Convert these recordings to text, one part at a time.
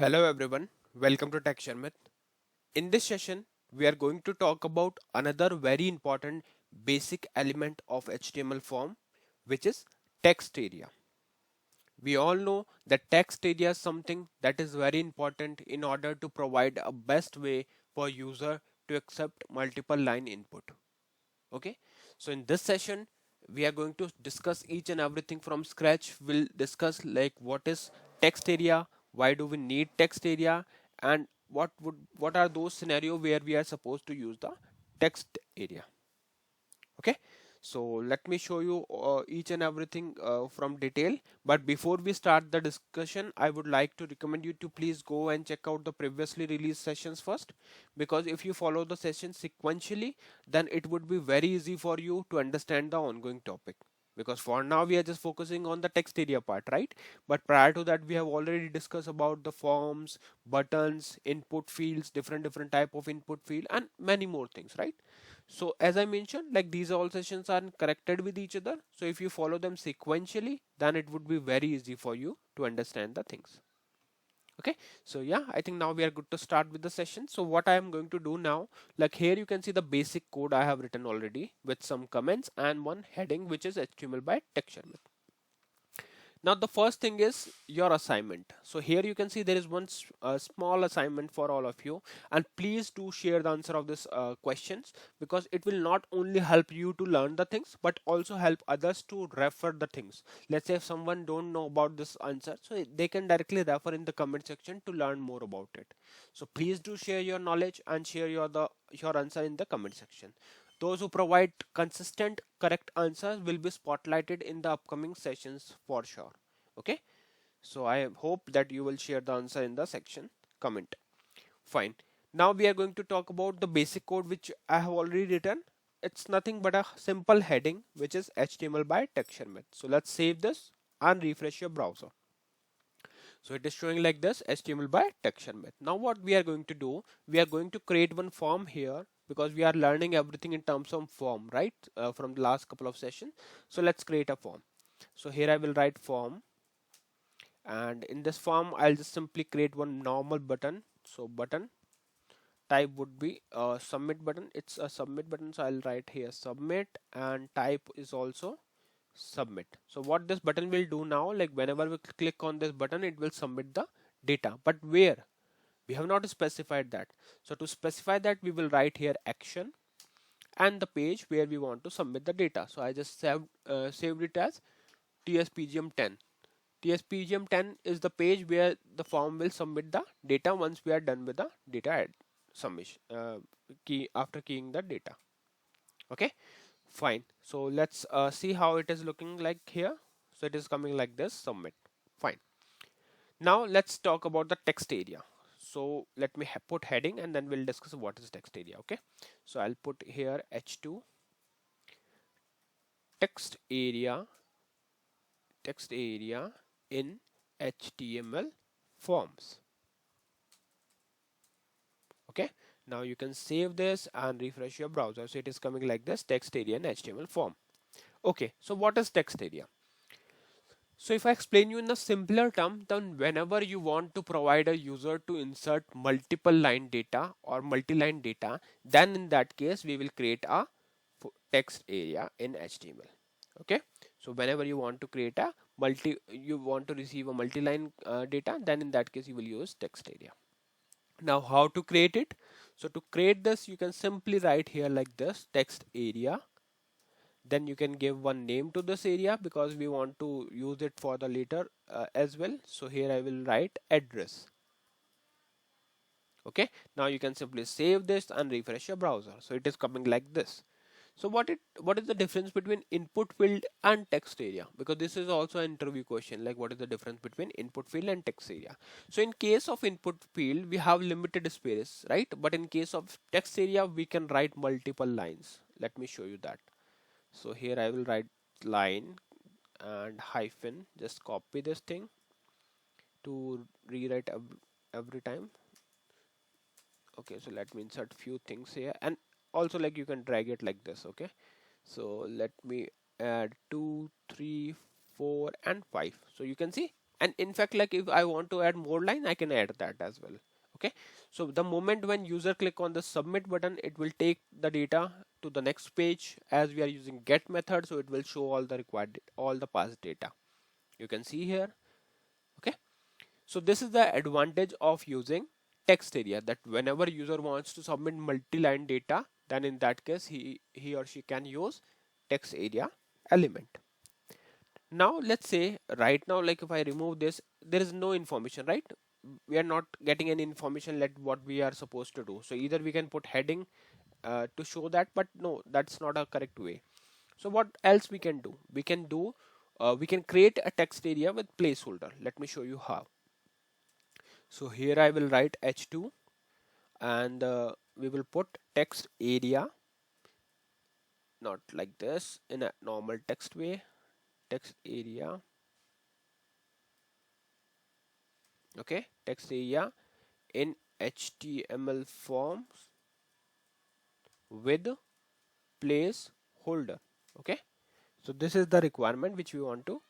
Hello everyone, welcome to Tech Sharmit. In this session, we are going to talk about another very important basic element of HTML form, which is text area. We all know that text area is something that is very important in order to provide a best way for user to accept multiple line input. Okay, so in this session, we are going to discuss each and everything from scratch. We'll discuss like what is text area, why do we need text area, and what are those scenario where we are supposed to use the text area. Okay, so let me show you each and everything from detail, but before we start the discussion, I would like to recommend you to please go and check out the previously released sessions first, because if you follow the session sequentially, then it would be very easy for you to understand the ongoing topic, because for now we are just focusing on the text area part, right? But prior to that, we have already discussed about the forms, buttons, input fields, different type of input field, and many more things, right? So as I mentioned, like these all sessions are connected with each other, so if you follow them sequentially, then it would be very easy for you to understand the things. Okay, so yeah, I think now we are good to start with the session. So what I am going to do now, like here you can see the basic code I have written already with some comments and one heading, which is HTML by texture. Now the first thing is your assignment. So here you can see there is one small assignment for all of you, and please do share the answer of this questions, because it will not only help you to learn the things but also help others to refer the things. Let's say if someone don't know about this answer, so they can directly refer in the comment section to learn more about it. So please do share your knowledge and share your answer in the comment section. Those who provide consistent correct answers will be spotlighted in the upcoming sessions for sure. Okay, so I hope that you will share the answer in the section comment. Fine, now we are going to talk about the basic code which I have already written. It's nothing but a simple heading which is HTML by texture myth. So let's save this and refresh your browser. So it is showing like this, HTML by texture myth. Now what we are going to do, we are going to create one form here, because we are learning everything in terms of form, right? From the last couple of sessions. So let's create a form. So here I will write form, and in this form I'll just simply create one normal button. So button type would be a submit button. It's a submit button, so I'll write here submit, and type is also submit. So what this button will do now, like whenever we click on this button, it will submit the data, but where? We have not specified that. So to specify that, we will write here action and the page where we want to submit the data. So I just saved it as tspgm10. tspgm10 is the page where the form will submit the data once we are done with the data add submission key after keying the data. Okay, fine. So let's see how it is looking like here. So it is coming like this, submit. Fine. Now let's talk about the text area. So let me put heading, and then we'll discuss what is text area. Okay, so I'll put here h2 text area in HTML forms. Okay, now you can save this and refresh your browser. So it is coming like this, text area in HTML form. Okay, so what is text area? So if I explain you in a simpler term, then whenever you want to provide a user to insert multiple line data or multi-line data, then in that case we will create a text area in HTML. Okay, so whenever you want to create a you want to receive a multi-line data, then in that case you will use text area. Now how to create it? So to create this, you can simply write here like this, text area. Then you can give one name to this area, because we want to use it for the later as well. So here I will write address. Okay, now you can simply save this and refresh your browser. So it is coming like this. So what is the difference between input field and text area? Because this is also an interview question, like what is the difference between input field and text area? So in case of input field, we have limited space, right? But in case of text area, we can write multiple lines. Let me show you that. So here I will write line and hyphen, just copy this thing to rewrite every time. Okay, so let me insert few things here, and also like you can drag it like this. Okay, so let me add 2, 3, 4 and 5. So you can see And in fact, like if I want to add more line, I can add that as well. Okay, so the moment when user click on the submit button, it will take the data to the next page. As we are using get method, so it will show all the required, all the past data. You can see here. Okay, so this is the advantage of using text area, that whenever user wants to submit multi-line data, then in that case he or she can use text area element. Now let's say right now, like if I remove this, there is no information, right? We are not getting any information like what we are supposed to do. So either we can put heading to show that, but no, that's not a correct way. So what else we can do? We can create a text area with placeholder. Let me show you how. So here I will write h2, and we will put text area, not like this, in a normal text way, text area. Okay, text area in HTML forms with placeholder. Okay, so this is the requirement which we want to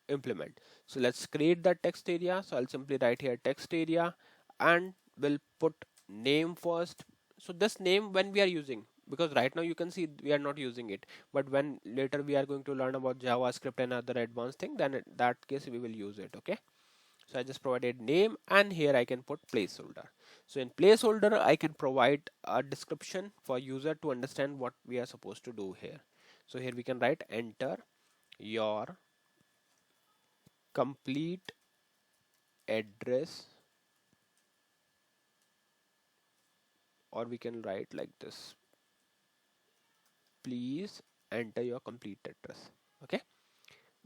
implement. So let's create the text area. So I'll simply write here text area, and we'll put name first. So this name, when we are using, because right now you can see we are not using it, but when later we are going to learn about JavaScript and other advanced thing, then in that case we will use it. Okay, so I just provided name, and here I can put placeholder. So in placeholder I can provide a description for user to understand what we are supposed to do here. So here we can write enter your complete address, or we can write like this, please enter your complete address. Okay,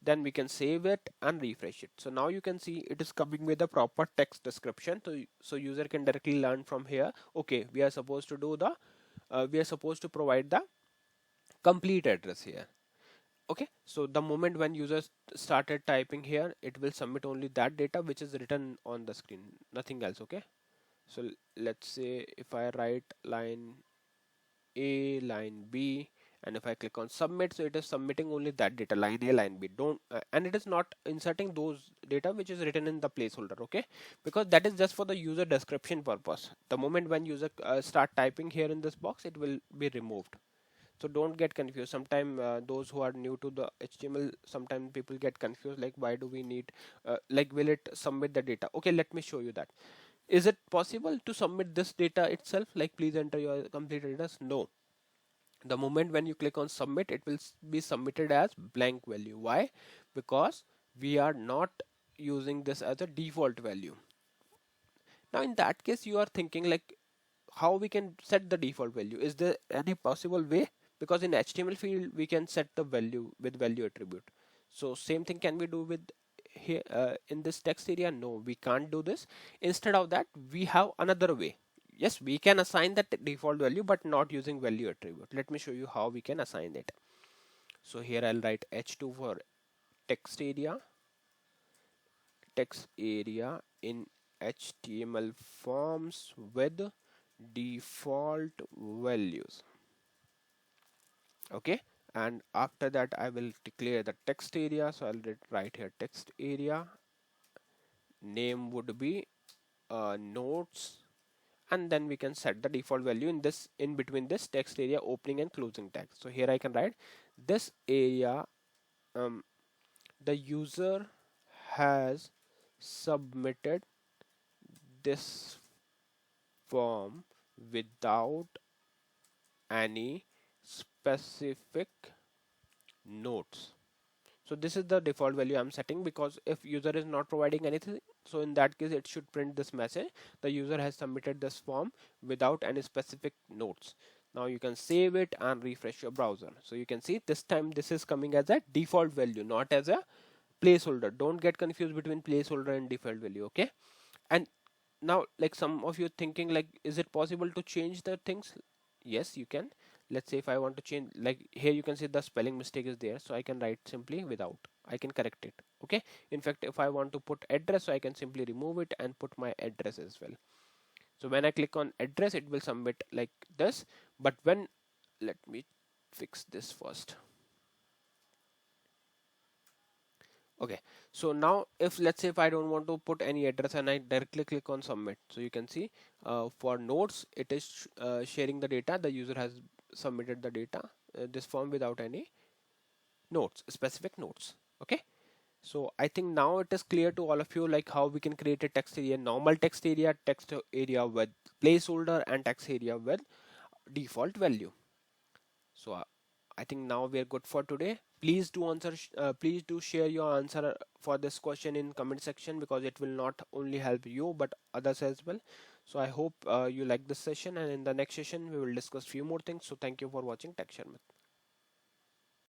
then we can save it and refresh it. So now you can see it is coming with a proper text description, so user can directly learn from here. Okay, we are supposed to do the we are supposed to provide the complete address here. Okay, so the moment when users started typing here, it will submit only that data which is written on the screen, nothing else. Okay, so let's say if I write line A, line B, and if I click on submit, so it is submitting only that data, line A, line B. Don't and it is not inserting those data which is written in the placeholder. Okay, because that is just for the user description purpose. The moment when user start typing here in this box, it will be removed. So don't get confused. Sometimes those who are new to the HTML, sometimes people get confused, like why do we need like will it submit the data? Okay, let me show you that. Is it possible to submit this data itself, like please enter your complete address? No, the moment when you click on submit, it will be submitted as blank value. Why? Because we are not using this as a default value. Now in that case you are thinking like how we can set the default value. Is there any possible way? Because in HTML field we can set the value with value attribute. So same thing can we do with here in this text area? No, we can't do this. Instead of that, we have another way. Yes, we can assign that default value, but not using value attribute. Let me show you how we can assign it. So here I'll write h2 for text area, in HTML forms with default values. Okay, and after that I will declare the text area. So I'll write here text area, name would be notes, and then we can set the default value in this, in between this text area opening and closing tag. So here I can write this area, the user has submitted this form without any specific notes. So this is the default value I'm setting, because if user is not providing anything, so in that case it should print this message, the user has submitted this form without any specific notes. Now you can save it and refresh your browser. So you can see this time this is coming as a default value, not as a placeholder. Don't get confused between placeholder and default value. Okay, and now like some of you thinking like, is it possible to change the things? Yes, you can. Let's say if I want to change, like here you can see the spelling mistake is there, so I can write simply without, I can correct it. Okay, in fact if I want to put address, so I can simply remove it and put my address as well. So when I click on address, it will submit like this. But when, let me fix this first. Okay, so now if let's say if I don't want to put any address and I directly click on submit, so you can see for notes it is sharing the data. The user has submitted the data, this form without any notes, specific notes. Okay, so I think now it is clear to all of you like how we can create a text area, normal text area with placeholder, and text area with default value. So I think now we are good for today. Please do please do share your answer for this question in comment section, because it will not only help you but others as well. So I hope you like this session, and in the next session we will discuss few more things. So thank you for watching Tech Sharmit.